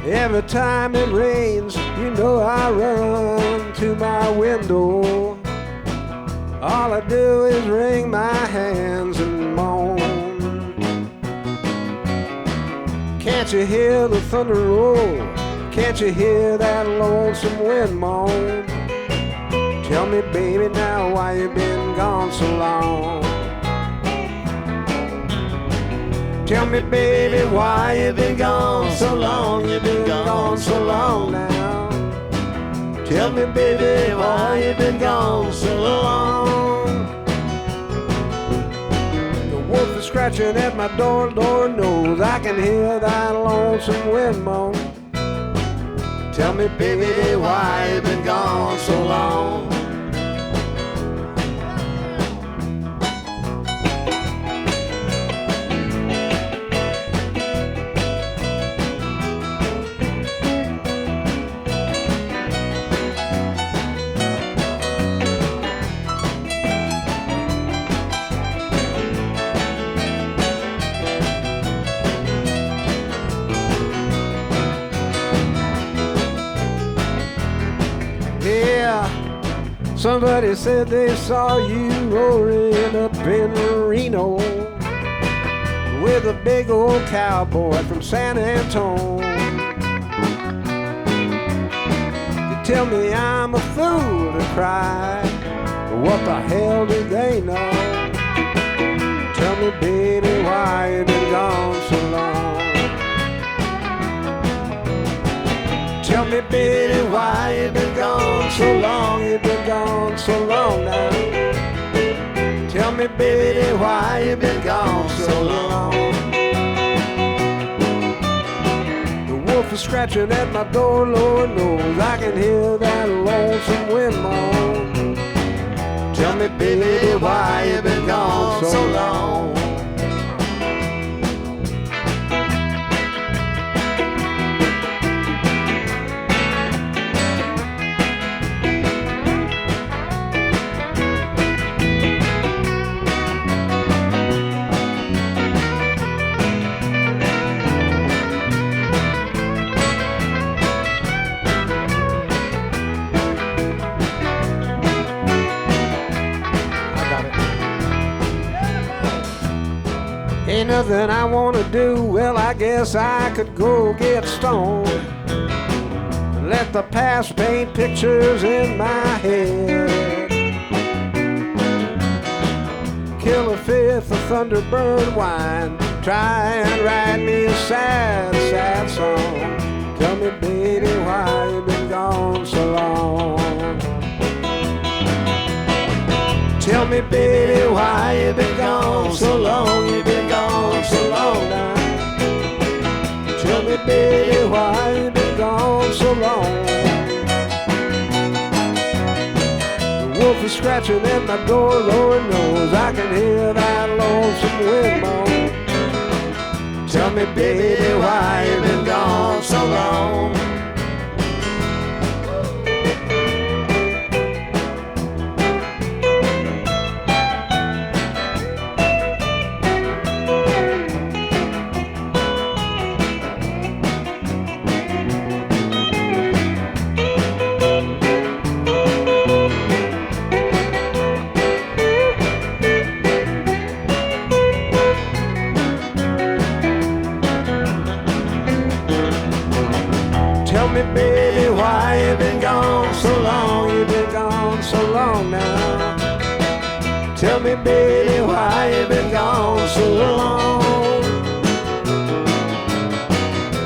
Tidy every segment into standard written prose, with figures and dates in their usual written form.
Every time it rains, you know I run to my window. All I do is wring my hands and moan. Can't you hear the thunder roll? Can't you hear that lonesome wind moan? Tell me, baby, now why you been gone so long? Tell me, baby, why you been gone so long? You been gone so long now. Tell me, baby, why you been gone so long? The wolf is scratching at my door, Lord knows I can hear that lonesome wind moan. Tell me, baby, why you been gone so long? Somebody said they saw you rolling up in Reno with a big old cowboy from San Antone. You tell me I'm a fool to cry, but what the hell do they know? Tell me, baby, why you been gone so long? Tell me, baby, why you been gone so long? You been gone so long now. Tell me, baby, why you been gone so long? The wolf is scratching at my door, Lord knows I can hear that lonesome wind moan. Tell me, baby, why you been gone so long? Ain't nothing I wanna do, well I guess I could go get stoned. Let the past paint pictures in my head. Kill a fifth of Thunderbird wine, try and write me a sad, sad song. Tell me, baby, why you been gone so long? Tell me, baby, why you been gone so long? You been gone so long now. Tell me, baby, why you been gone so long? The wolf is scratching at my door, Lord knows I can hear that lonesome wind moan. Tell me, baby, why you been gone so long? Tell me, baby, why you been gone so long? You been gone so long now. Tell me, baby, why you been gone so long?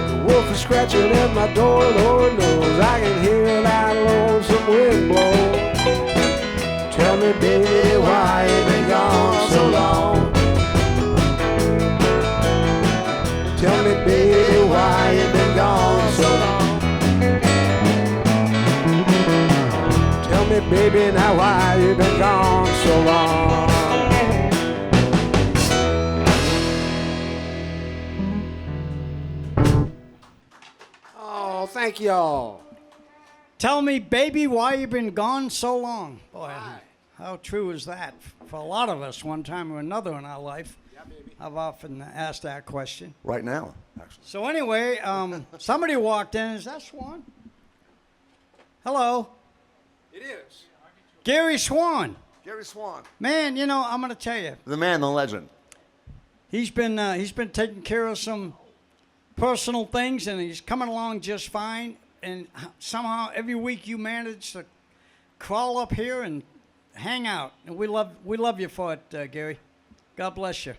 The wolf is scratching at my door, Lord knows I can hear that lonesome wind blow. Tell me, baby, why you been gone so long? Tell me, baby, why you been gone so long? Tell me, baby, now why you been gone so long? Oh, thank y'all. Tell me, baby, why you been gone so long? Boy, how true is that? For a lot of us, one time or another in our life. Yep. I've often asked that question. Right now, actually. So anyway, somebody walked in. Is that Swan? Hello. It is. Gary Swan. Gary Swan. Man, you know, I'm going to tell you. The man, the legend. He's been taking care of some personal things, and he's coming along just fine. And somehow every week you manage to crawl up here and hang out. And we love you for it, Gary. God bless you.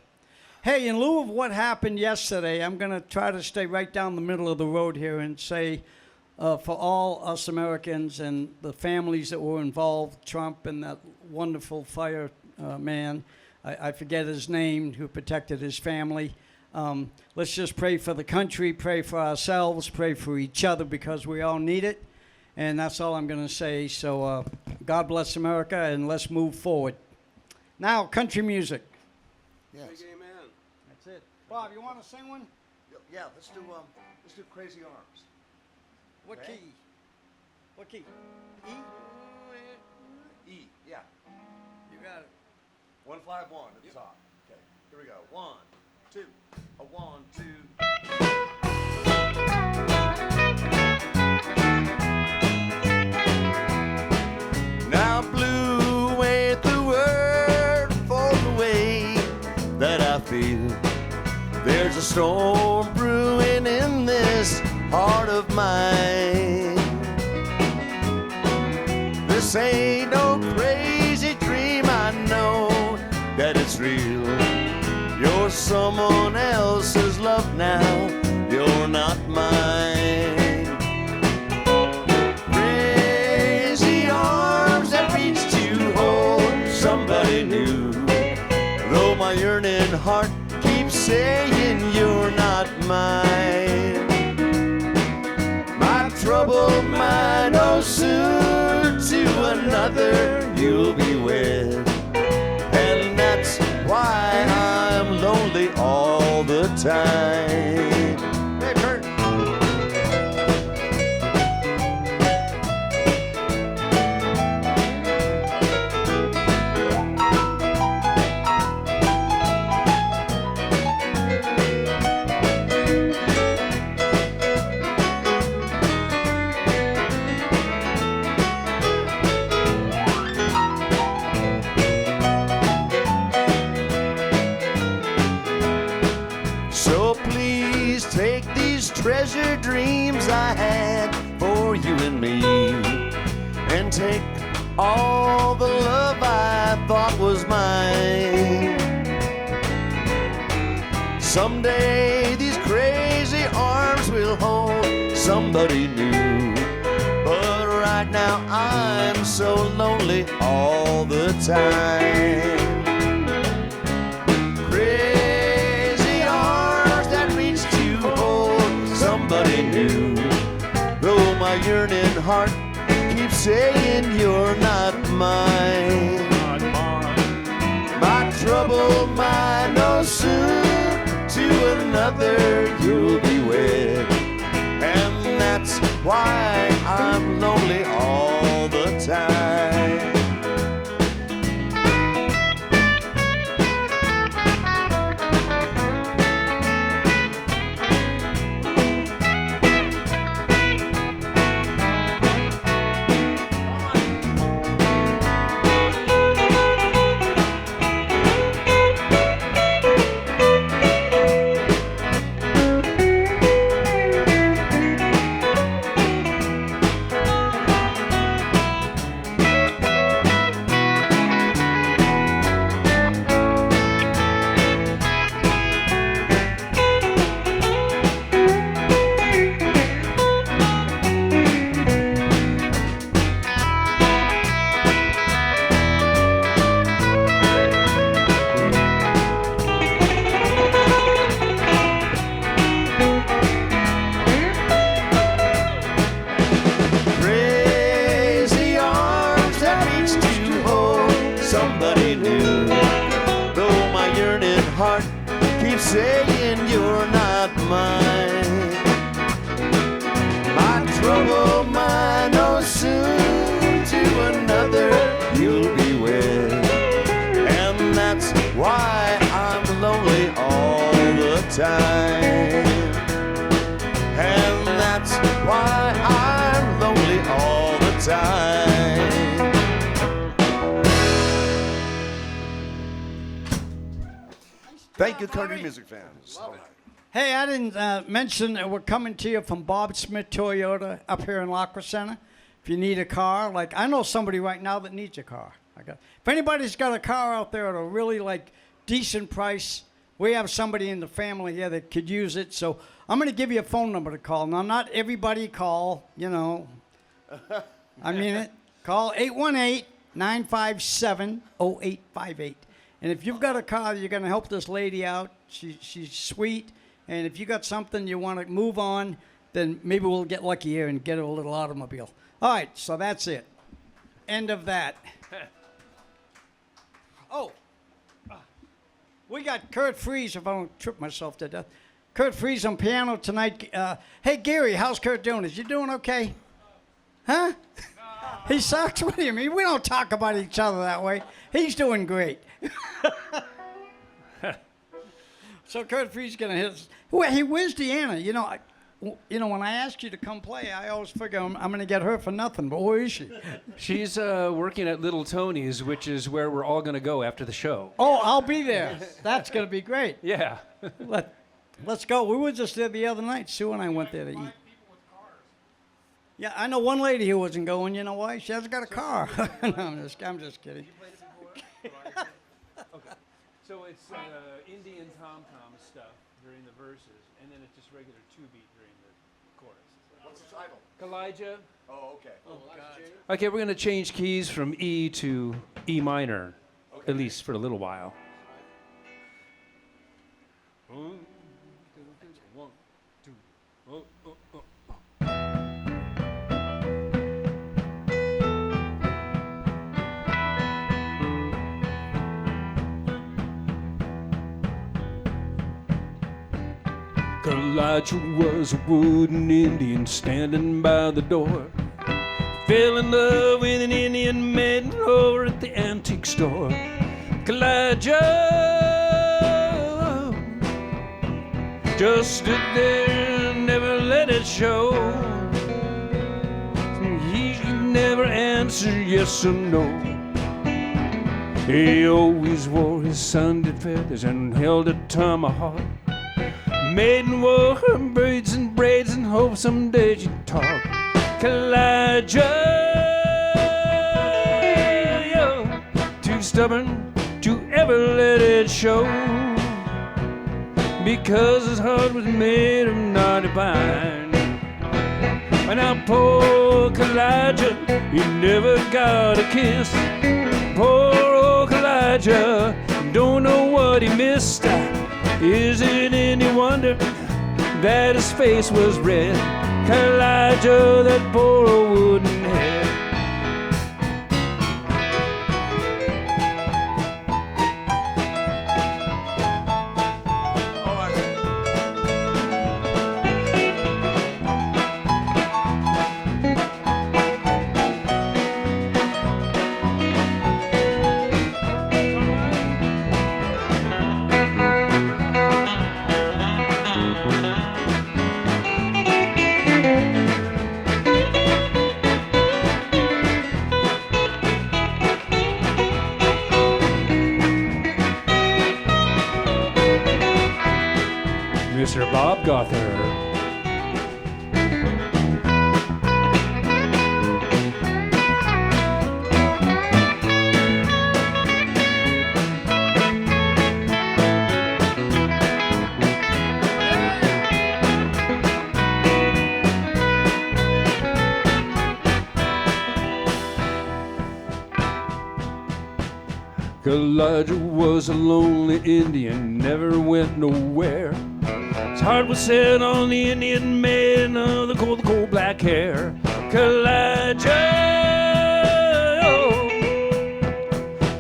Hey, in lieu of what happened yesterday, I'm going to try to stay right down the middle of the road here and say, for all us Americans and the families that were involved, Trump and that wonderful fireman, I forget his name, who protected his family. Let's just pray for the country, pray for ourselves, pray for each other, because we all need it. And that's all I'm going to say. So God bless America, and let's move forward. Now, country music. Yes. Amen. That's it. Bob, you want to sing one? Yeah, let's do Crazy Arms. What Okay. key? What key? E? E, yeah. You got it. 151 at the top. Okay, here we go. 1, 2, a 1, 2. Now blue ain't the word for the way that I feel. There's a storm brewing in this heart of mine. This ain't no crazy dream, I know that it's real. You're someone else's love now, you're not mine. Crazy arms that reach to hold somebody new. Though my yearning heart keeps saying you're not mine. My troubled mind knows soon to another you'll be wed. And that's why I'm lonely all the time. Hey, Kurt. So please take these treasure dreams I had for you and me, and take all the love I thought was mine. Someday these crazy arms will hold somebody new, but right now I'm so lonely all the time. Crazy arms that reach to hold somebody new, though my yearning heart keeps saying you're not mine. My troubled mind knows soon to another you'll be wed, and that's why I'm lonely all the time. Crazy arms that reach to hold somebody new, though my yearning heart keeps saying you're not mine. My troubled mind knows soon to another you'll be wed, and that's why I'm lonely That's why I'm lonely all the time. Thank you, country music fans. Hey, I didn't mention that we're coming to you from Bob Smith Toyota up here in Lacroix Center. If you need a car, like I know somebody right now that needs a car. If anybody's got a car out there at a really like decent price, we have somebody in the family here that could use it. So I'm going to give you a phone number to call. Now, not everybody call, you know. I mean it. Call 818-957-0858. And if you've got a car, you're going to help this lady out. She's sweet. And if you got something you want to move on, then maybe we'll get lucky here and get her a little automobile. All right, so that's it. End of that. Oh, we got Kurt Fries, if I don't trip myself to death. Kurt Fries on piano tonight. Hey, Gary, how's Kurt doing? Is you doing okay? Huh? No. He sucks? What do you mean? We don't talk about each other that way. He's doing great. So Kurt Fries going to hit us. Hey, where's Deanna? You know, when I ask you to come play, I always figure I'm going to get her for nothing, but where is she? She's working at Little Tony's, which is where we're all going to go after the show. Oh, I'll be there. That's going to be great. Yeah. Let's go. We were just there the other night. Sue and I went there to eat. Yeah, I know one lady who wasn't going. You know why? She hasn't got a car. No, I'm just kidding. Okay. So it's Indian tom-tom stuff during the verses, and then it's just regular two-beat during the chorus. What's the title? Elijah. Oh, okay. Oh, God. Okay, we're going to change keys from E to E minor, Okay. at least for a little while. One, two. Oh, oh, oh. Elijah was a wooden Indian standing by the door. Fell in love with an Indian maiden over at the antique store. Elijah just stood there and never let it show. He never answered yes or no. He always wore his Sunday feathers and held a tomahawk. Maiden wore her braids and hope someday she'd talk. Elijah, too stubborn to ever let it show, because his heart was made of knotty pine. And now poor Elijah, he never got a kiss. Poor old Elijah, don't know what he missed. Is it any wonder that his face was red? Elijah, that poor old wooden head. All right. Mr. Bob Gother. Elijah was a lonely Indian, never went nowhere. His heart was set on the Indian maiden of the cold black hair. Elijah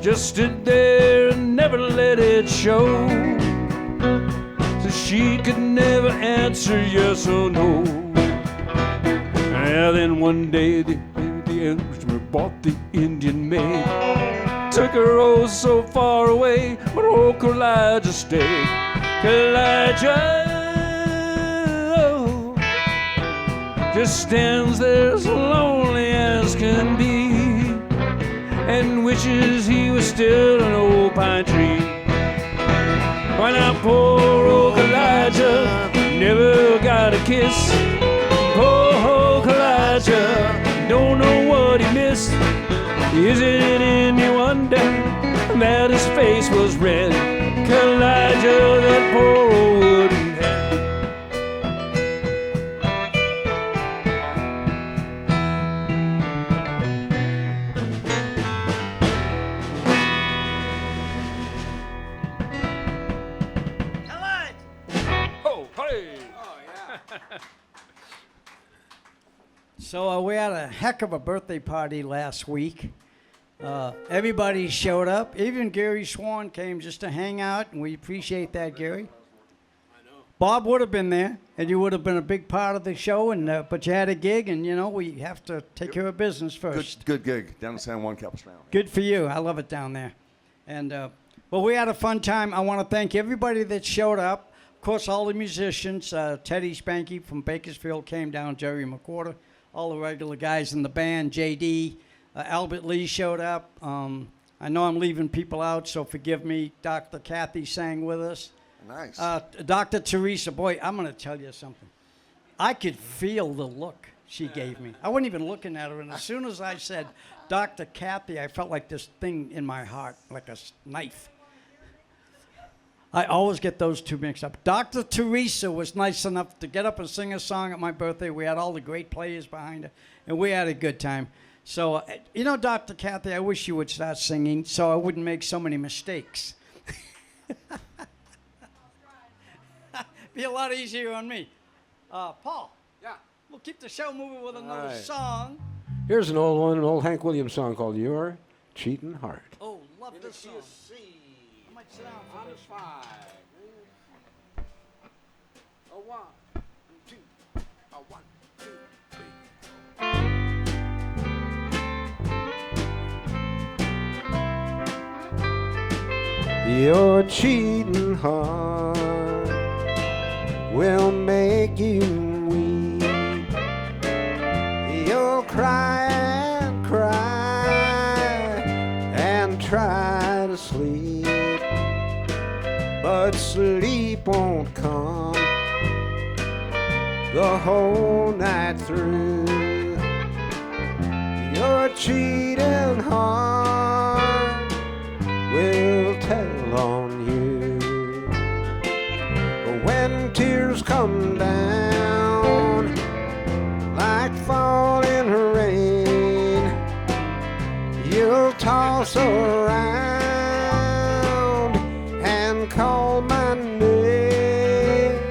just stood there and never let it show, so she could never answer yes or no. And then one day the Englishmen bought the Indian maid, took her oh so far away, but old Elijah stayed. Elijah, just stands there as lonely as can be, and wishes he was still an old pine tree. Why now poor old Elijah never got a kiss. Poor old Elijah don't know what he missed. Is it any wonder that his face was red? Elijah, that poor old wooden head. Oh, hey! So we had a heck of a birthday party last week. Everybody showed up. Even Gary Swan came just to hang out, and we appreciate that, Gary. I know. Bob would have been there, and you would have been a big part of the show, and but you had a gig, and you know we have to take care of business first. Good gig down in San Juan Capistrano. Good for you. I love it down there. And well, we had a fun time. I want to thank everybody that showed up. Of course, all the musicians. Teddy Spanky from Bakersfield came down. Jerry McWhorter. All the regular guys in the band. J.D. Albert Lee showed up. I know I'm leaving people out, so forgive me. Dr. Kathy sang with us. Nice. Dr. Teresa, boy, I'm going to tell you something. I could feel the look she gave me. I wasn't even looking at her, and as soon as I said Dr. Kathy, I felt like this thing in my heart, like a knife. I always get those two mixed up. Dr. Teresa was nice enough to get up and sing a song at my birthday. We had all the great players behind her, and we had a good time. So, you know, Dr. Kathy, I wish you would start singing so I wouldn't make so many mistakes. Be a lot easier on me. Paul. Yeah. We'll keep the show moving with another song. Here's an old one, an old Hank Williams song called Your Cheatin' Heart. Oh, love this song. I might sit down for this. 5. A 1, 2, a 1, 2, 3. Your cheating heart will make you weep. You'll cry and cry and try to sleep, but sleep won't come the whole night through. Your cheating heart will tell on you when tears come down like falling rain. You'll toss around and call my name.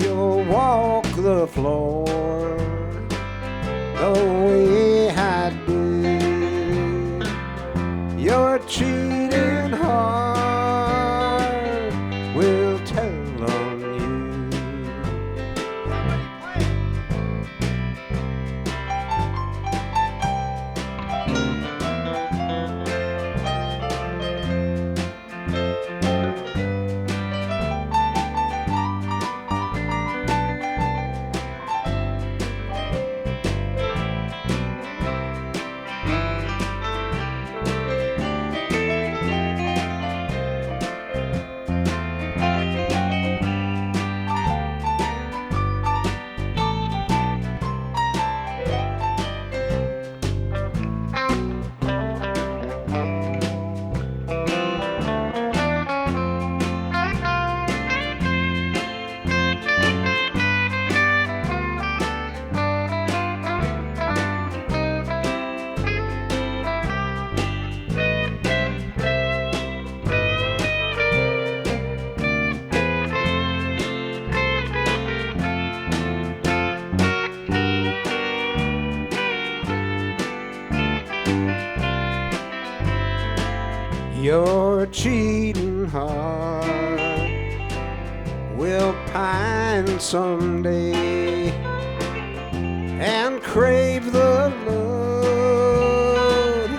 You'll walk the floor the way I do. Your cheating heart will tell on you. Your cheating heart will pine someday and crave the love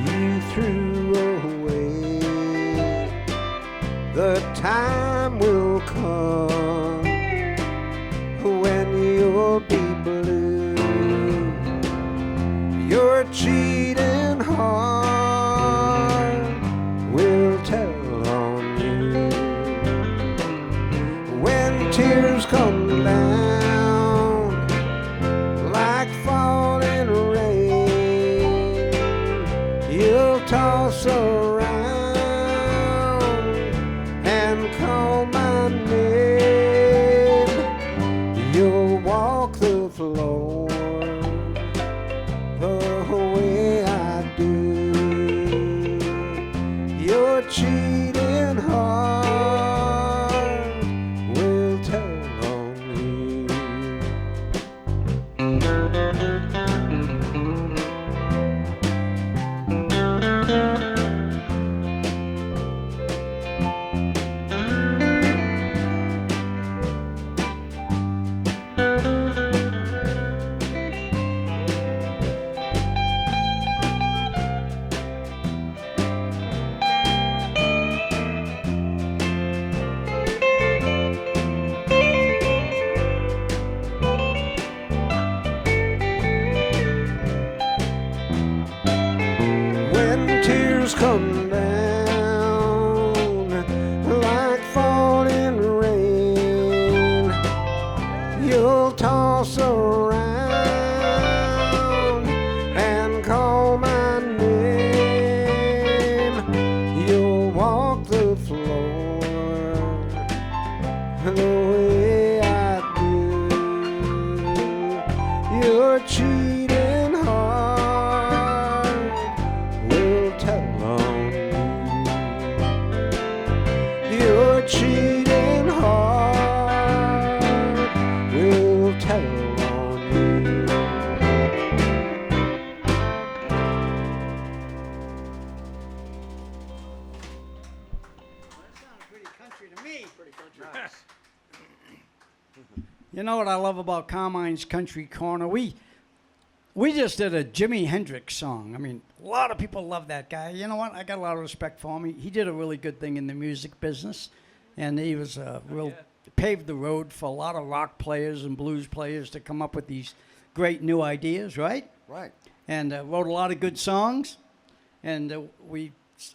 you threw away. The time will come when you'll be blessed cheating heart will tell on you when tears come down like falling rain. You'll toss around and call my name. You'll walk the floor the way I do. Your cheating heart will tell on you. When tears come down like falling rain, you'll toss around and call my name. You'll walk the floor the way I do. Your cheating heart will tell on you. Your cheating heart will tell on you. That sounded pretty country to me. Pretty country. You know what I love about Carmine's Country Corner? We just did a Jimi Hendrix song. I mean, a lot of people love that guy. You know what? I got a lot of respect for him. He did a really good thing in the music business, and he was paved the road for a lot of rock players and blues players to come up with these great new ideas, right? Right. And wrote a lot of good songs. And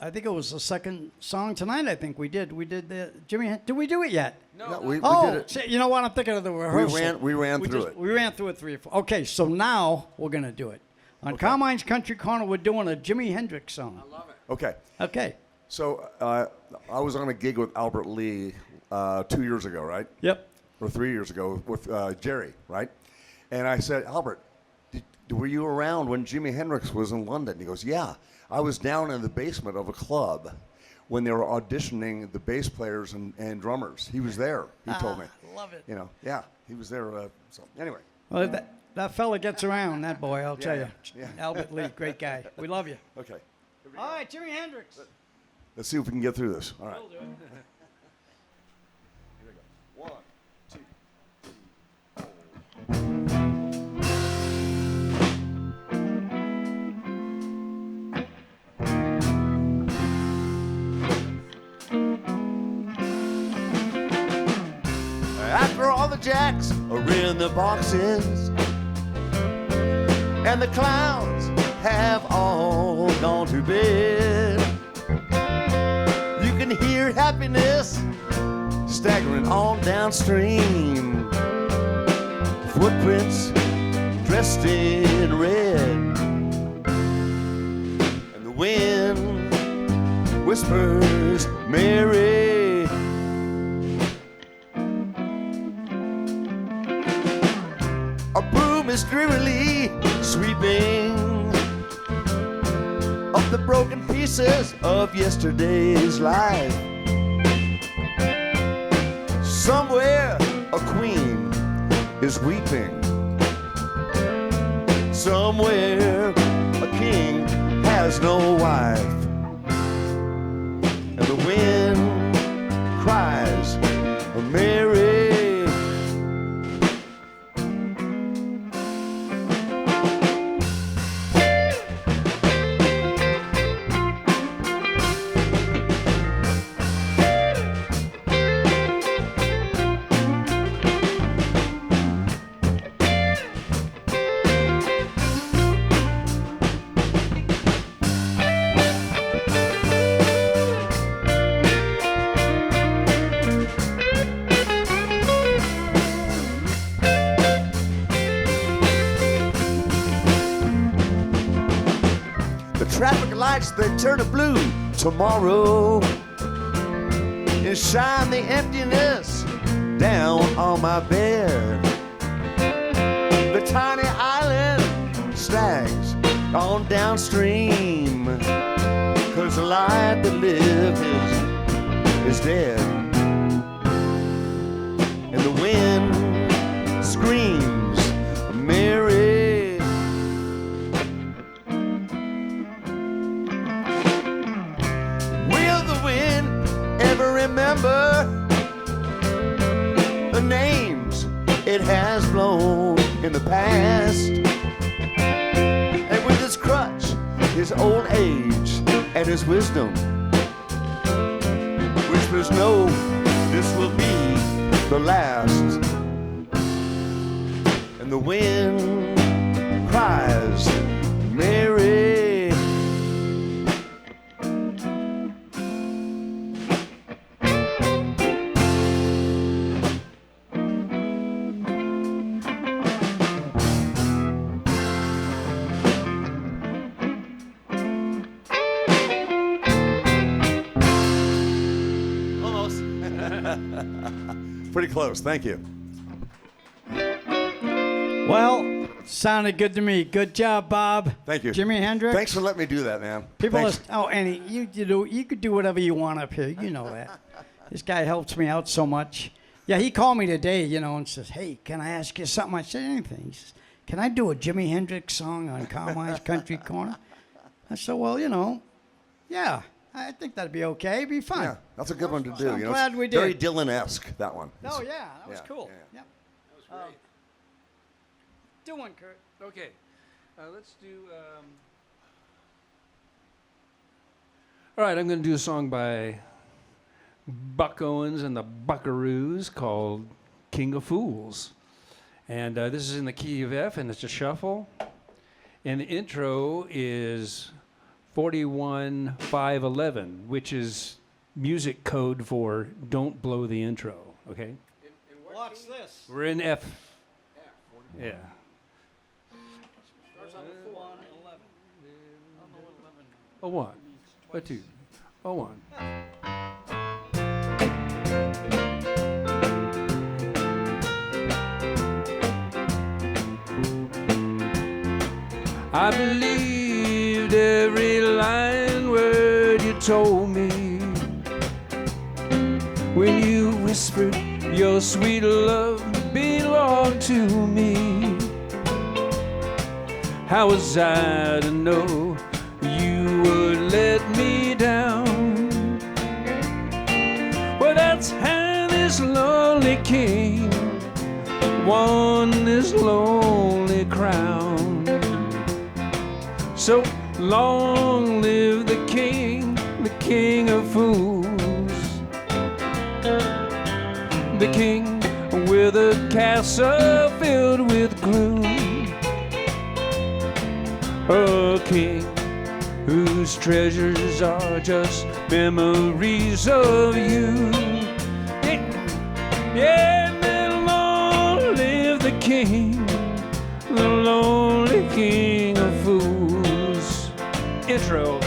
I think it was the second song tonight. I think we did. We did the Jimmy. Did we do it yet? No, we Oh, did it. see, you know what? I'm thinking of the rehearsal. We ran through it. We ran through it 3 or 4. Okay, so now we're gonna do it on Carmine's Country Corner. We're doing a Jimi Hendrix song. I love it. Okay. Okay. So I was on a gig with Albert Lee 2 years ago, right? Yep. Or 3 years ago with Jerry, right? And I said, Albert, were you around when Jimi Hendrix was in London? He goes, yeah. I was down in the basement of a club when they were auditioning the bass players and drummers. He was there, he told me. Love it. You know, yeah, he was there. So anyway, Well, that fella gets around, that boy, I'll tell you. yeah. Albert Lee, great guy. We love you. okay. All right, Jimi Hendrix. Let's see if we can get through this. All right. We'll do it. Here we go. 1, 2. After all the jacks are in the boxes and the clowns have all gone to bed, you can hear happiness staggering on downstream. Footprints dressed in red, and the wind whispers Mary. A broom is drearily sweeping up the broken pieces of yesterday's life. Somewhere a queen is weeping. Somewhere a king has no wife. And the wind cries, Mary. traffic lights, they turn to blue. Tomorrow, and shine the emptiness down on my bed. The tiny island snags on downstream, 'cause the life that lived is dead. And the wind screams, Mary. Will the wind ever remember the names it has blown in the past? And with his crutch, his old age, and his wisdom, whispers, no, this will be the last. And the wind cries, Mary. Pretty close, thank you. Well, sounded good to me. Good job, Bob. Thank you. Jimi Hendrix. Thanks for letting me do that, man. People, Thanks. Annie, you could do whatever you want up here. You know that. This guy helps me out so much. Yeah, he called me today, and says, "Hey, can I ask you something?" I said, "Anything." He says, "Can I do a Jimi Hendrix song on Carmine's Country Corner?" I said, "Well, yeah, I think that'd be okay. It'd be fun." Yeah, that's a good one to do. So I'm glad we did. Very Dylan-esque, that one. Oh yeah, that was Yeah, cool. yeah. Yep. That was great. Do one, Kurt. Okay, let's do. All right, I'm going to do a song by Buck Owens and the Buckaroos called King of Fools. And this is in the key of F, and it's a shuffle. And the intro is 41-5-11, which is music code for don't blow the intro, okay? Watch this. We're in F. Yeah. Starts on the 4-11. A 1, a 2, a 1. I believed every line word you told me when you whispered your sweet love belonged to me. How was I to know you would let me down? Well, that's how this lonely king won this lonely crown. So long live the king of fools, the king with a castle filled with gloom, a king whose treasures are just memories of you. Yeah, and long live the king, the lonely king of fools. Intro.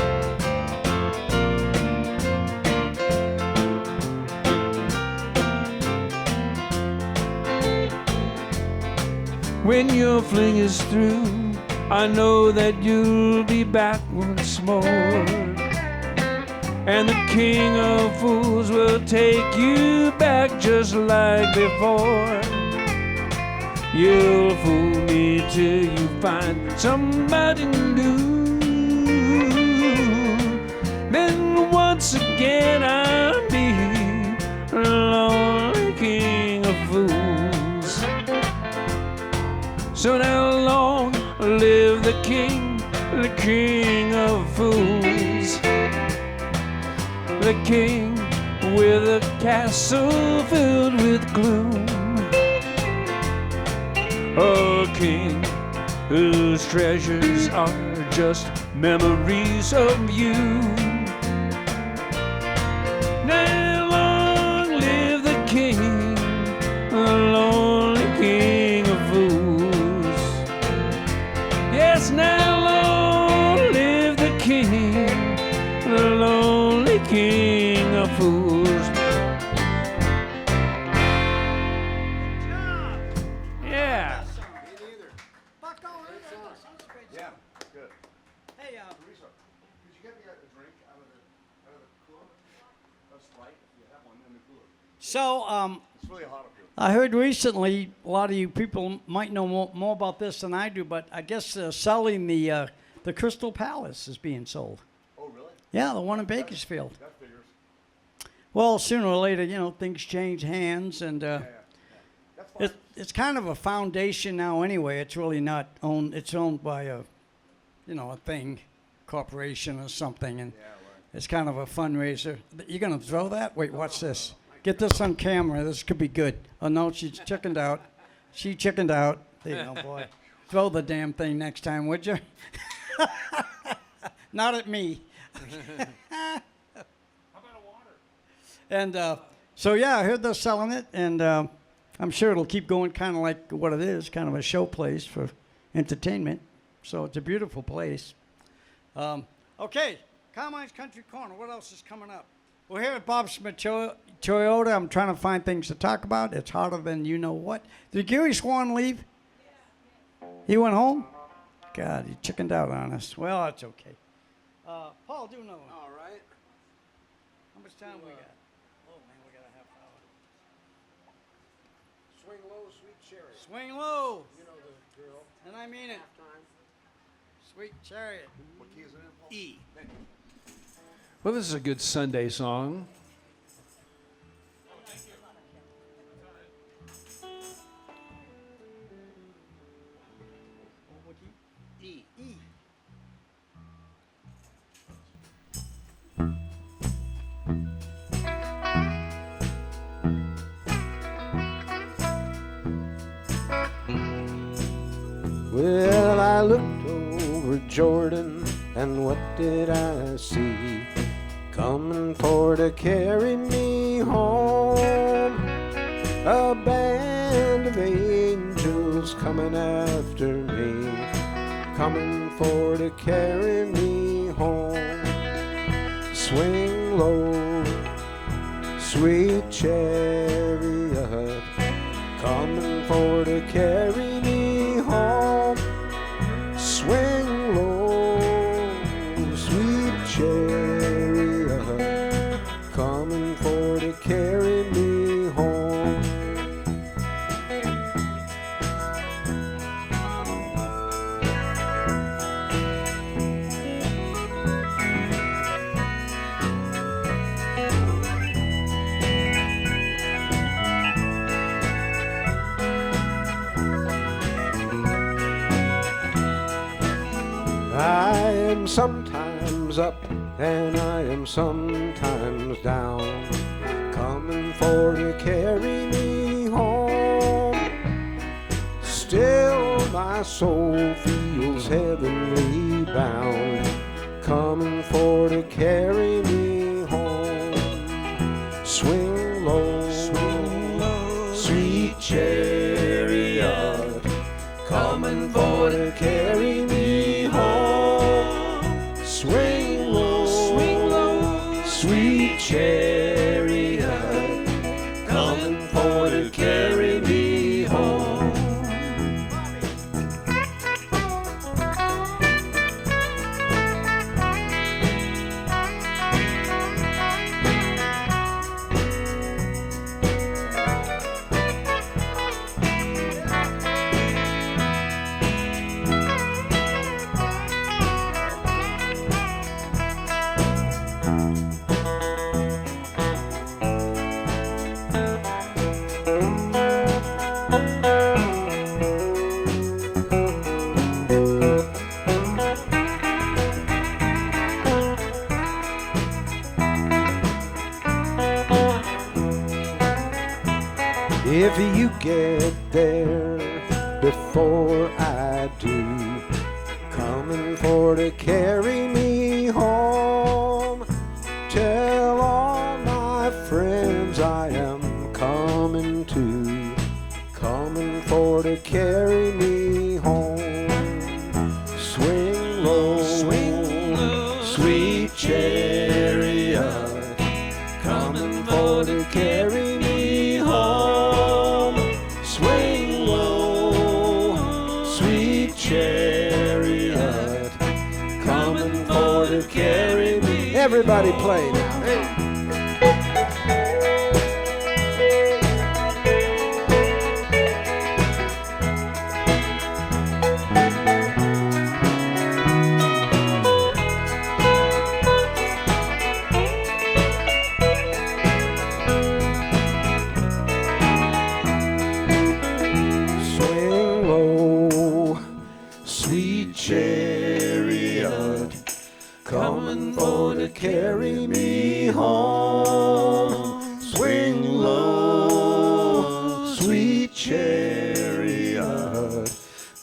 When your fling is through, I know that you'll be back once more, and the king of fools will take you back just like before. You'll fool me till you find somebody new. Then once again I'll be the lonely king of fools. So now long live the king of fools, the king with a castle filled with gloom, a king whose treasures are just memories of you. Now long live the king, the lonely king of fools. Yes, now long live the king, So, It's really hot up here. I heard recently, a lot of you people might know more about this than I do, but I guess selling the Crystal Palace is being sold. Oh, really? Yeah, the one in Bakersfield. That figures. Well, sooner or later, things change hands, and That's fine. it's kind of a foundation now anyway. It's really not owned. It's owned by a thing, corporation or something, and Yeah, right. it's kind of a fundraiser. You gonna throw that? Wait, watch this. Get this on camera. This could be good. Oh no, she's chickened out. She chickened out. There you go, boy. Throw the damn thing next time, would you? Not at me. And so, yeah, I heard they're selling it, and I'm sure it'll keep going kind of like what it is, kind of a show place for entertainment. So it's a beautiful place. Okay, Carmine's Country Corner. What else is coming up? We're here at Bob's Smith Toyota. I'm trying to find things to talk about. It's hotter than you know what. Did Gary Swan leave? He went home? God, he chickened out on us. Well, that's okay. Paul, do another one. All right. How much time we got? Oh, man, we got a half hour. Swing low, sweet cherry. Swing low, You know the drill. and I mean it. Halftime. Sweet chariot. What key is it in, Paul? E. Well, this is a good Sunday song. E. E. Well, I looked over Jordan, and what did I see? Coming for to carry me home. A band of angels coming after me, coming for to carry me home. Swing low, sweet chariot, coming for to carry me home. Swing low, sweet chariot, coming for to carry me home. I am sometimes up and I am sometimes down, coming for to carry me home. Still my soul feels heavenly bound, coming for to carry me home. Swing low, sweet chariot, coming for to carry me home. Swing low, sweet chariot, coming for to carry me home. If you get there before I do, coming for to carry me home, tell all my friends I am coming too, coming for to carry me home. Swing low, sweet chariot, coming for to carry me home. Swing low, sweet chariot, coming for to carry me. Everybody play now. Hey.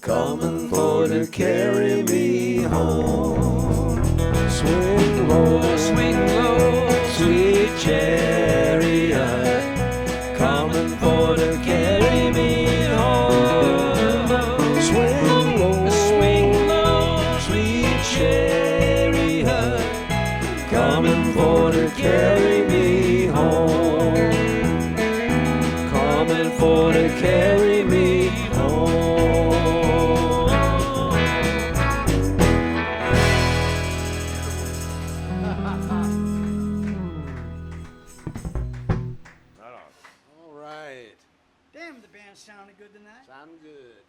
coming for to carry me home. Swing low, sweet chariot, coming for to carry me home. Swing low, sweet chariot, coming for to carry me home. Coming for to carry me home. All right. Damn, the band sounded good tonight. Sound good.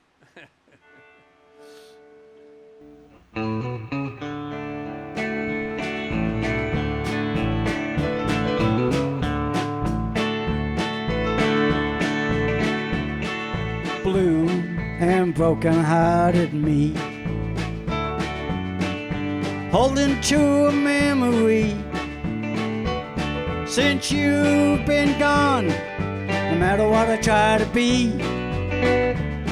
Blue and broken-hearted me, holding to a memory. Since you've been gone, no matter what I try to be,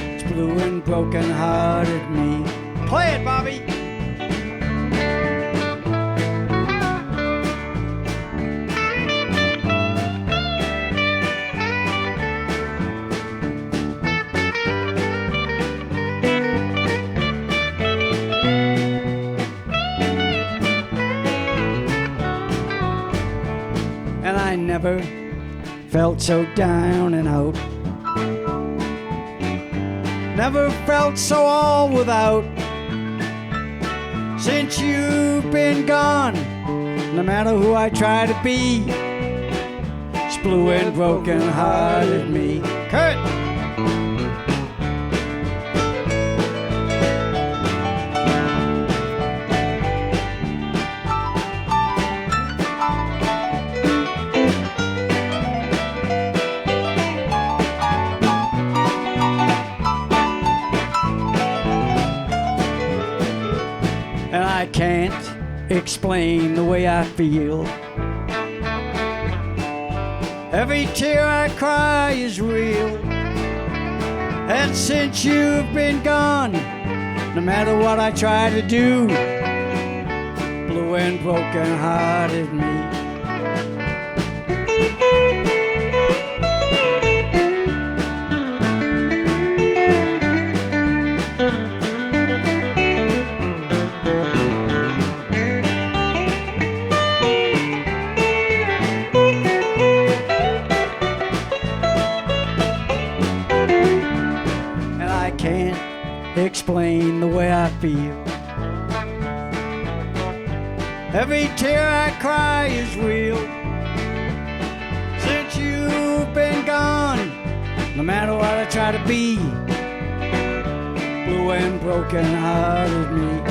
it's blue and broken-hearted me. Play it, Bobby. And I never felt so down and out, never felt so all without. Since you've been gone, no matter who I try to be, it's blue and broken-hearted me. Kurt! And I can't explain the way I feel. Every tear I cry is real. And since you've been gone, no matter what I try to do, blue and broken-hearted me. Can't explain the way I feel. Every tear I cry is real. Since you've been gone, no matter what I try to be, blue and broken-hearted me.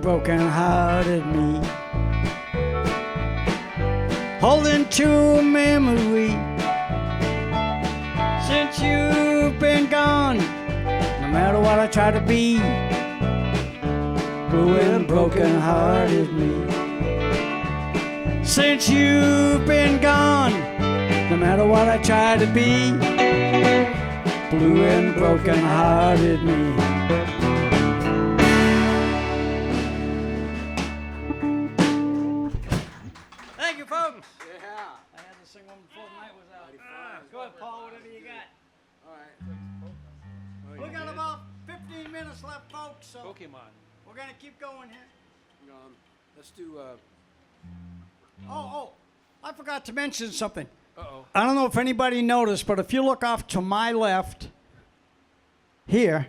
broken-hearted me, holding to a memory. Since you've been gone, no matter what I try to be, blue and broken-hearted me. Since you've been gone, no matter what I try to be, blue and broken-hearted me. Thank you, folks. Yeah. I had to sing one before the night was out. Go ahead, Paul, whatever you got. All right. We got about 15 minutes left, folks, so Pokemon. we're going to keep going here. Let's do. Oh, I forgot to mention something. Uh-oh. I don't know if anybody noticed, but if you look off to my left here,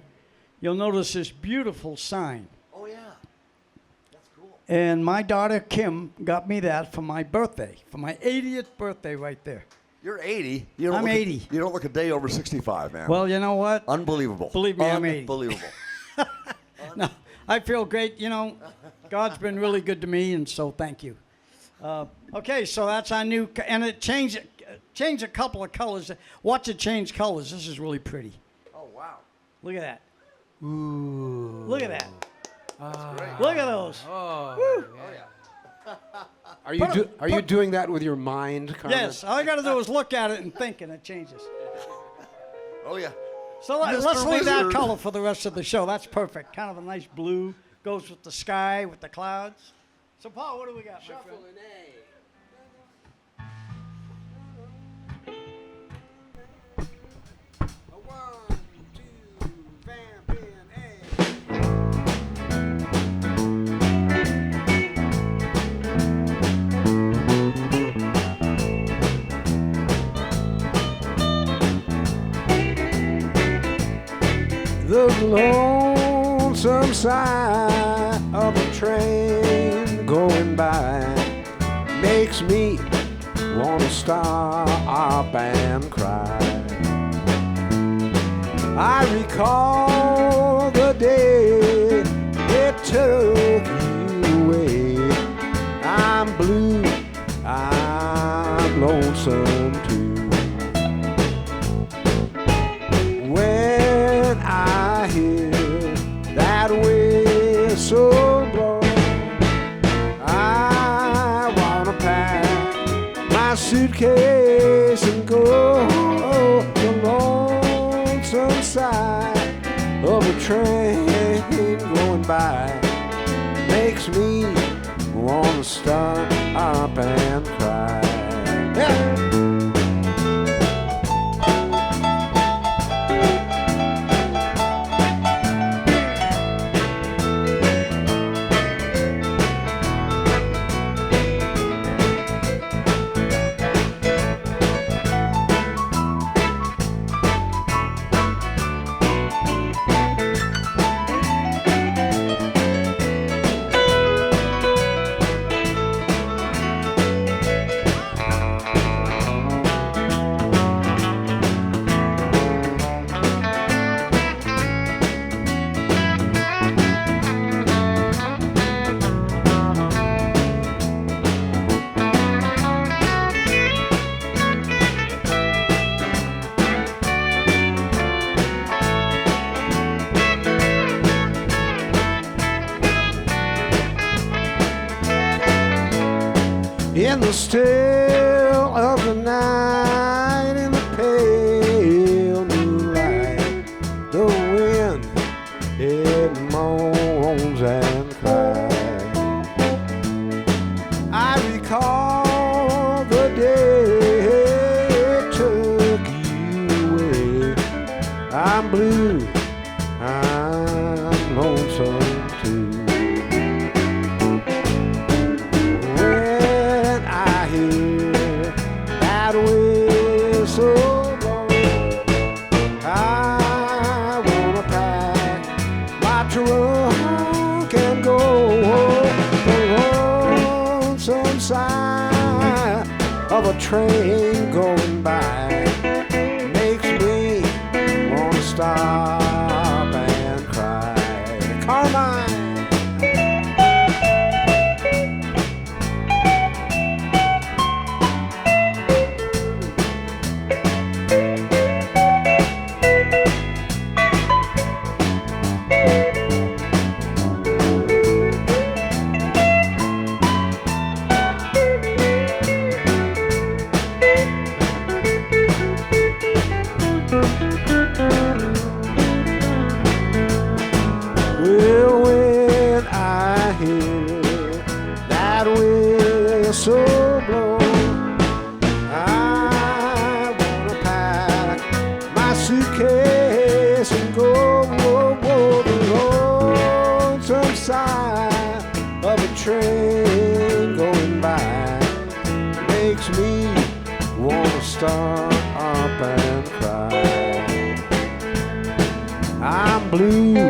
you'll notice this beautiful sign. Oh yeah. That's cool. And my daughter Kim got me that for my birthday, for my 80th birthday right there. You're 80. You don't I'm look 80. You don't look a day over 65, man. Well, you know what? Unbelievable. Believe me, I'm 80. Unbelievable. No, I feel great. You know, God's been really good to me, and so thank you. Okay, so that's our new, and it changed a couple of colors. Watch it change colors. This is really pretty. Oh wow. Look at that. Ooh. Look at that. Great. Look at those. Oh, yeah. Are you doing that with your mind, Carmen? Yes, all you got to do is look at it and think, and it changes. Oh yeah. So Mr. let's leave that Wizard. color for the rest of the show. That's perfect. Kind of a nice blue. Goes with the sky, with the clouds. So, Paul, what do we got, my friend? The lonesome side of a train going by makes me want to stop and cry. I recall the day it took you away. I'm blue, I'm lonesome too. When I hear that whistle blow, I wanna pack my suitcase and go. The lonesome side of a train going by makes me wanna stop and cry. Yeah. In the still of the night, in the pale moonlight, the wind, it moans and cries. I recall the day it took you away. I'm blue, I'm lonesome too. Whistle blow, I wanna pack my trunk and go. The lonesome side of a train going by makes me wanna stop and cry. Carmine. whistle blow. I wanna pack my suitcase and go. The lonesome side of a train going by makes me wanna stop and cry. I'm blue,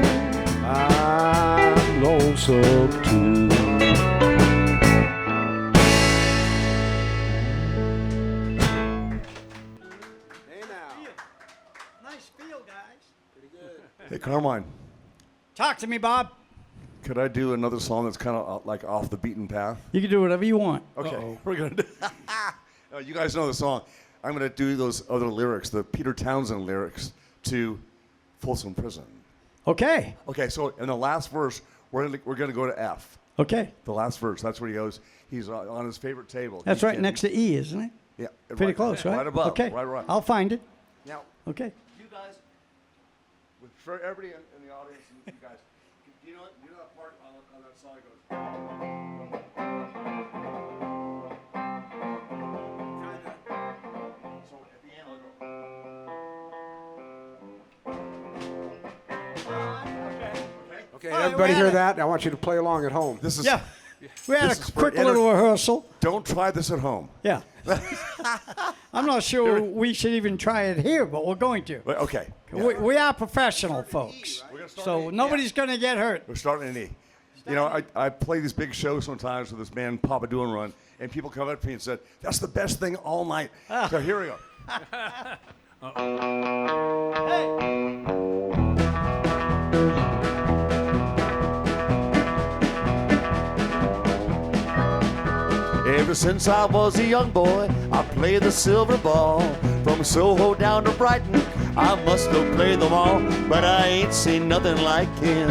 I'm lonesome too. Nice feel, guys. Hey, Carmine, Talk to me, Bob. could I do another song that's kind of like off the beaten path? You can do whatever you want. Okay, we're gonna do. Oh, you guys know the song. I'm gonna do those other lyrics, the Peter Townsend lyrics to Folsom Prison. Okay. Okay, so in the last verse, we're gonna go to F. Okay. The last verse. That's where he goes. He's on his favorite table. That's He right can- next to E, isn't it? Yeah, Pretty close, right? Right above. Okay. Right. I'll find it. Now, Okay. you guys, for everybody in the audience, and you guys, do you know that part on that song that goes? So at the end, I'll go. Okay, All right, everybody we hear had it. that? I want you to play along at home. This is. Yeah. We had This a is for quick little rehearsal. Don't try this at home. Yeah. I'm not sure we should even try it here, but we're going to. But, okay. We are professional folks. So nobody's going to get hurt. We're starting in E. You know, I play these big shows sometimes with this band Papa Doing Run, and people come up to me and said, "That's the best thing all night." So here we go. Ever since I was a young boy, I played the silver ball. From Soho down to Brighton, I must have played them all. But I ain't seen nothing like him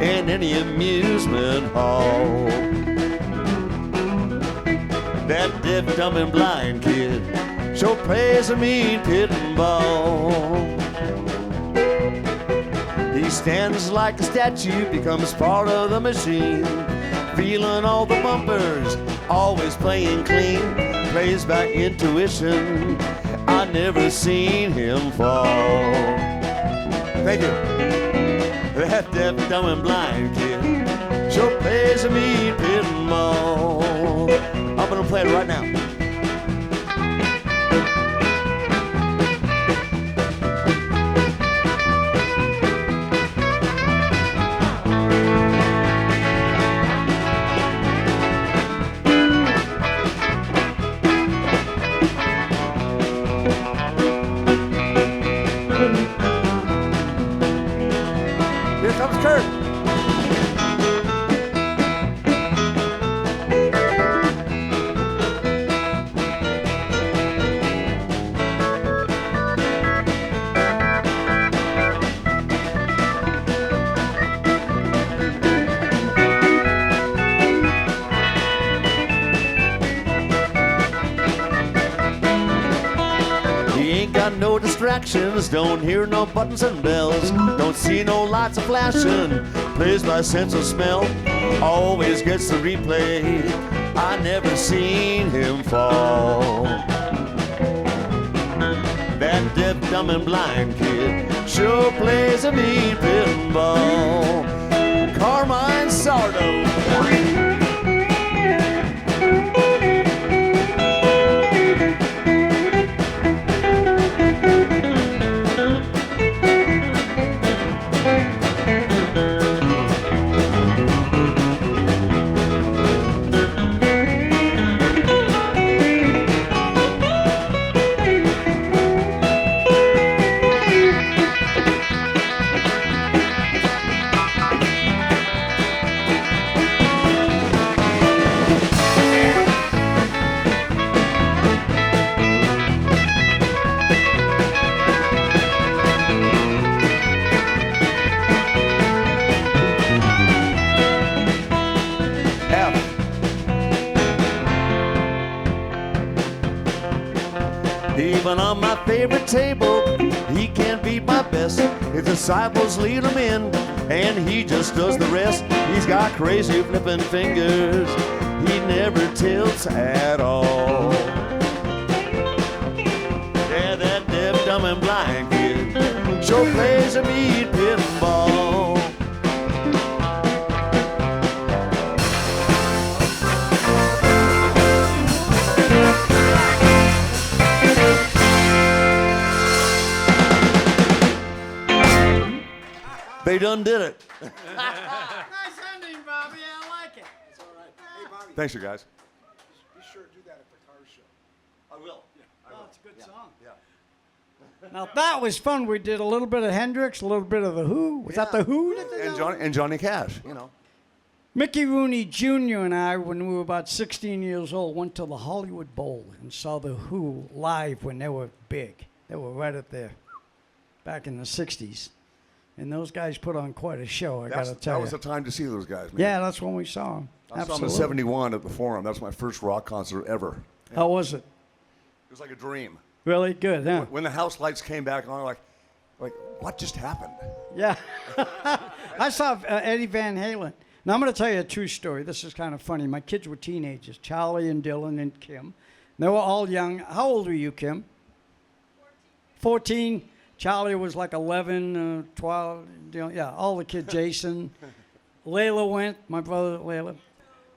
in any amusement hall. That deaf, dumb, and blind kid sure plays a mean pit and ball. He stands like a statue, becomes part of the machine, feeling all the bumpers, always playing clean, plays by intuition. I never seen him fall. Thank you. That deaf, dumb, and blind kid sure plays a mean pit and ball. I'm gonna play it right now. Here comes Kurt. He ain't got no distractions, don't hear no buttons and bells, don't see no lights a flashing, plays by sense of smell, always gets the replay. I never seen him fall. That deaf, dumb, and blind kid sure plays a mean pinball. Carmine Sardo. F. Even on my favorite table, he can't beat my best. His disciples lead him in, and he just does the rest. He's got crazy flipping fingers, he never tilts at all. Yeah, that deaf, dumb, and blind kid sure plays a mean pinball. They done did it. Nice ending, Bobby. I like it. It's all right. Hey, Bobby. Thanks, you guys. Be sure to do that at the car show. I will. Oh, it's a good song. Yeah. Now that was fun. We did a little bit of Hendrix, a little bit of the Who. Was that the Who? That did that? And Johnny Cash, you know. Mickey Rooney Jr. and I, when we were about 16 years old, went to the Hollywood Bowl and saw the Who live when they were big. They were right up there back in the 60s. And those guys put on quite a show, I got to tell That you. was the time to see those guys, man. Yeah, that's when we saw them. I saw them in '71 at the Forum. That was my first rock concert ever. How was it? It was like a dream. Really good, huh? When the house lights came back on, like what just happened? Yeah. I saw Eddie Van Halen. Now, I'm going to tell you a true story. This is kind of funny. My kids were teenagers, Charlie and Dylan and Kim. They were all young. How old were you, Kim? 14. Charlie was like 11, 12. Yeah, all the kids, Jason. Layla went, my brother Layla.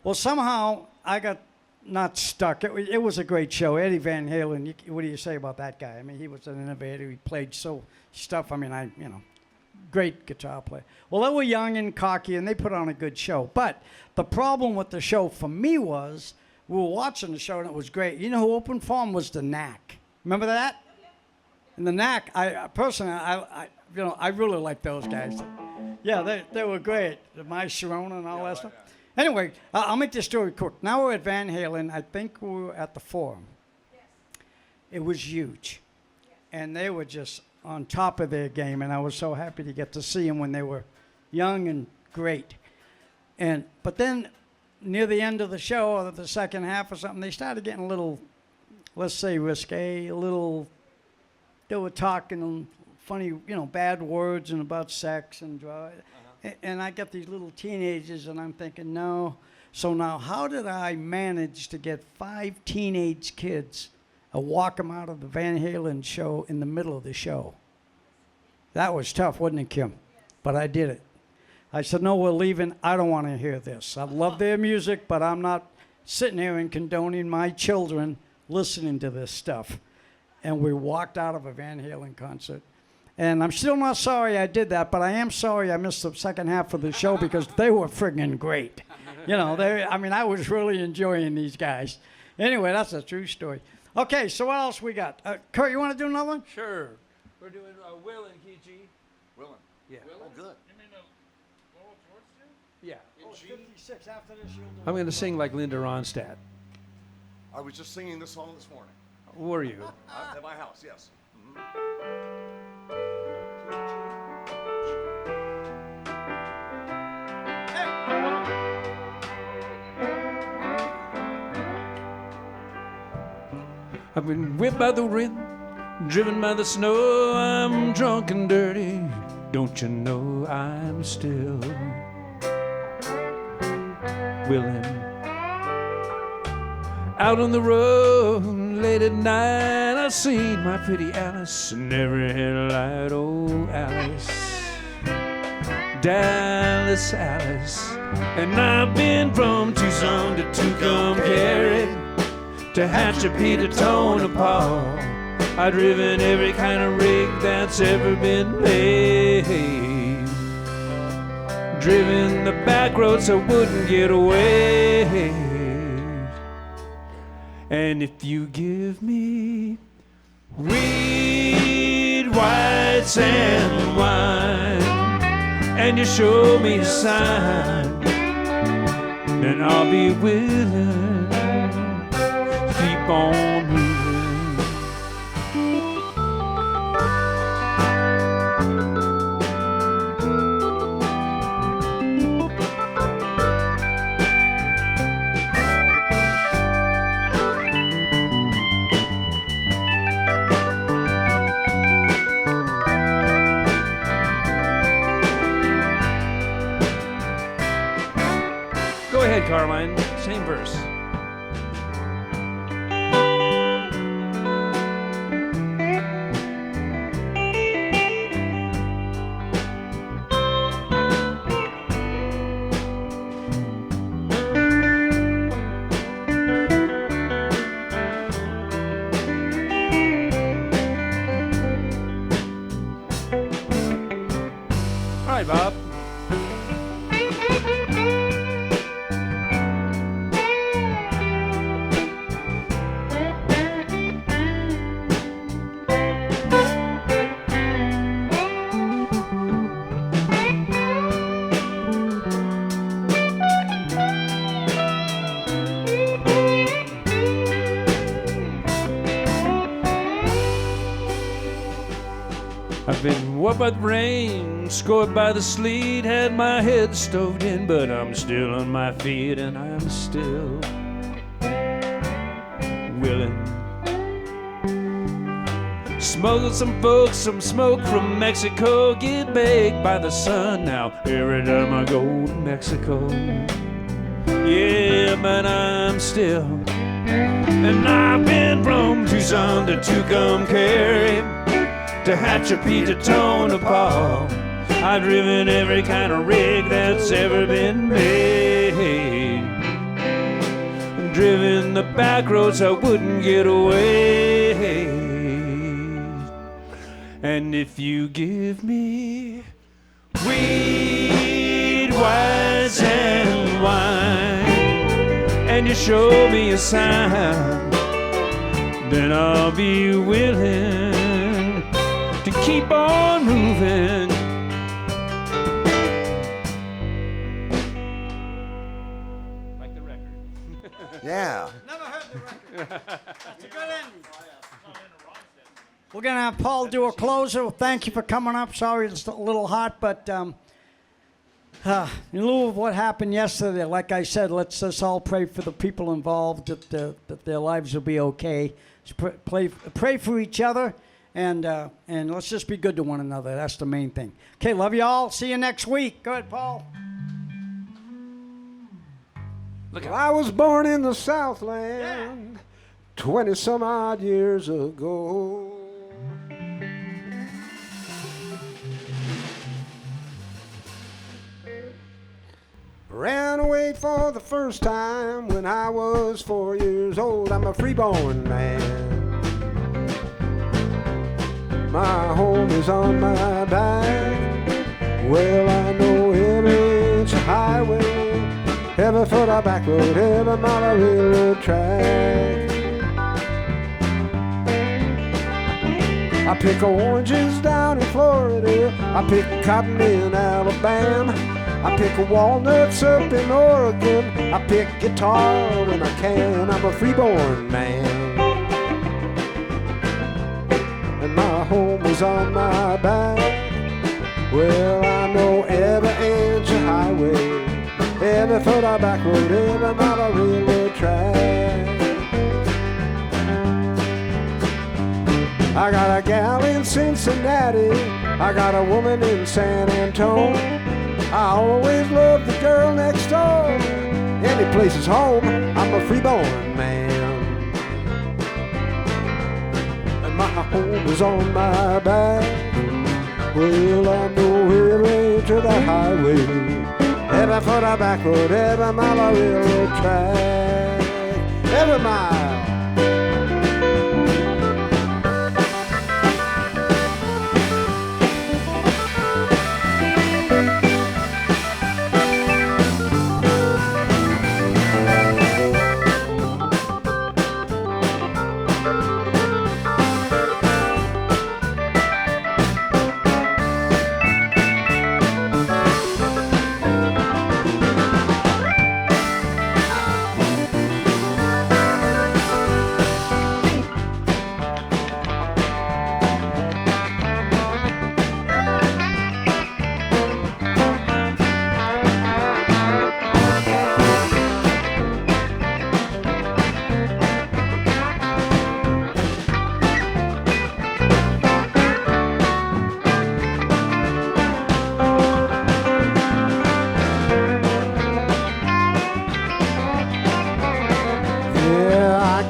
Well, somehow I got not stuck. It was a great show. Eddie Van Halen, what do you say about that guy? I mean, he was an innovator. He played stuff. I mean, great guitar player. Well, they were young and cocky, and they put on a good show. But the problem with the show for me was we were watching the show, and it was great. You know who opened for him was the Knack. Remember that? And the Knack, I personally, I really like those guys. Yeah, they were great. My Sharona and all that stuff. Anyway, I'll make this story quick. Now we're at Van Halen. I think we were at the Forum. Yes. It was huge. Yes. And they were just on top of their game, and I was so happy to get to see them when they were young and great. But then near the end of the show, or the second half or something, they started getting a little, let's say, risque, they were talking funny, bad words and about sex and drugs. And I get these little teenagers, and I'm thinking, no. So now how did I manage to get 5 teenage kids and walk them out of the Van Halen show in the middle of the show? That was tough, wasn't it, Kim? But I did it. I said, no, we're leaving. I don't want to hear this. I love their music, but I'm not sitting here and condoning my children listening to this stuff. And we walked out of a Van Halen concert. And I'm still not sorry I did that, but I am sorry I missed the second half of the show because they were friggin' great. I was really enjoying these guys. Anyway, that's a true story. Okay, so what else we got? Kurt, you want to do another one? Sure. We're doing Will and key G. Willin. Yeah. Oh, good. You mean Lowell George too? Yeah. Oh, 56 after this, you'll do I'm going to sing like Linda Ronstadt. I was just singing this song this morning. Were you? At my house, yes. I've been whipped by the wind, driven by the snow. I'm drunk and dirty. Don't you know I'm still willing? Out on the road late at night, I see my pretty Alice, never had a light, oh Alice, Dallas Alice. And I've been from Tucson to Tucumcari, to Hatchapee to Tonopah. I've driven every kind of rig that's ever been made, driven the back roads so I wouldn't get away. And if you give me red, whites, and wine, and you show me a sign, then I'll be willing to keep on moving. guitar line, same verse. All right, Bob. I've been whooped by the rain, scored by the sleet, had my head stoved in, but I'm still on my feet and I'm still willing. Smuggled some folks some smoke from Mexico, get baked by the sun now every time I go to Mexico. Yeah, but I'm still, and I've been from Tucson to Tucumcari, to Hatchapee to Tonopah. I've driven every kind of rig that's ever been made, driven the back roads I wouldn't get away. And if you give me weed, whites, and wine, and you show me a sign, then I'll be willing to keep on moving. Like the record. Yeah. Never heard the record. That's a good ending. We're going to have Paul do a closer. Thank you for coming up. Sorry it's a little hot, but in lieu of what happened yesterday, like I said, let's just all pray for the people involved, that their lives will be okay. Pray for each other, and let's just be good to one another. That's the main thing. Okay, love you all. See you next week. Go ahead, Paul. Well, I was born in the Southland 20 some odd years ago. Ran away for the first time when I was 4 years old. I'm a freeborn man. My home is on my back. Well, I know every inch of highway, every foot of back road, every mile of railroad track. I pick oranges down in Florida, I pick cotton in Alabama, I pick walnuts up in Oregon, I pick guitar when I can. I'm a freeborn man, and my home is on my back. Well, I know every inch of highway, every foot of back road, every mile of railroad track. I got a gal in Cincinnati, I got a woman in San Antonio. I always love the girl next door. Any place is home, I'm a freeborn man, and my home is on my back. Well, I know every inch of the highway, every foot of back road, every mile of railroad track, every mile.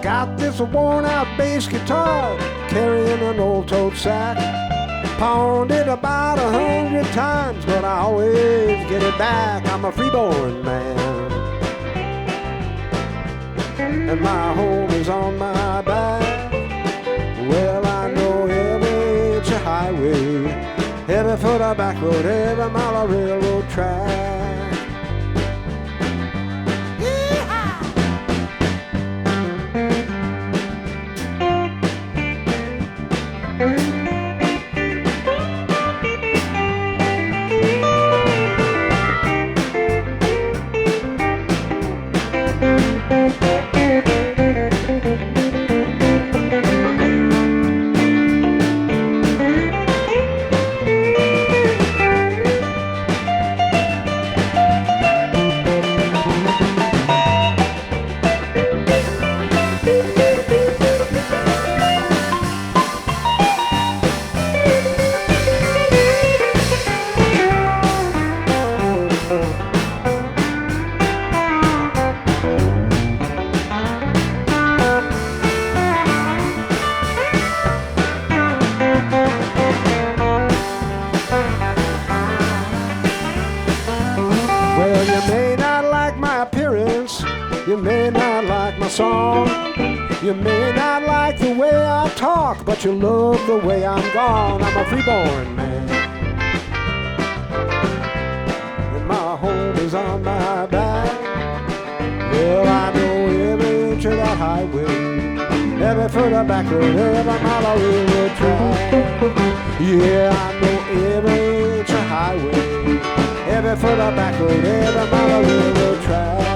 Got this worn out bass guitar, carrying an old tote sack. Pawned it about 100 times, but I always get it back. I'm a freeborn man, and my home is on my back. Well, I know every inch of highway, every foot of back road, every mile of railroad track. Well, you may not like my appearance, you may not like my song, you may not like the way I talk, but you love the way I'm gone. I'm a freeborn man, and my home is on my back. Well, I know every inch of that highway, every foot of back road, every mile of railroad track. Yeah, I know every inch of highway, every foot of back road, every mile of railroad track.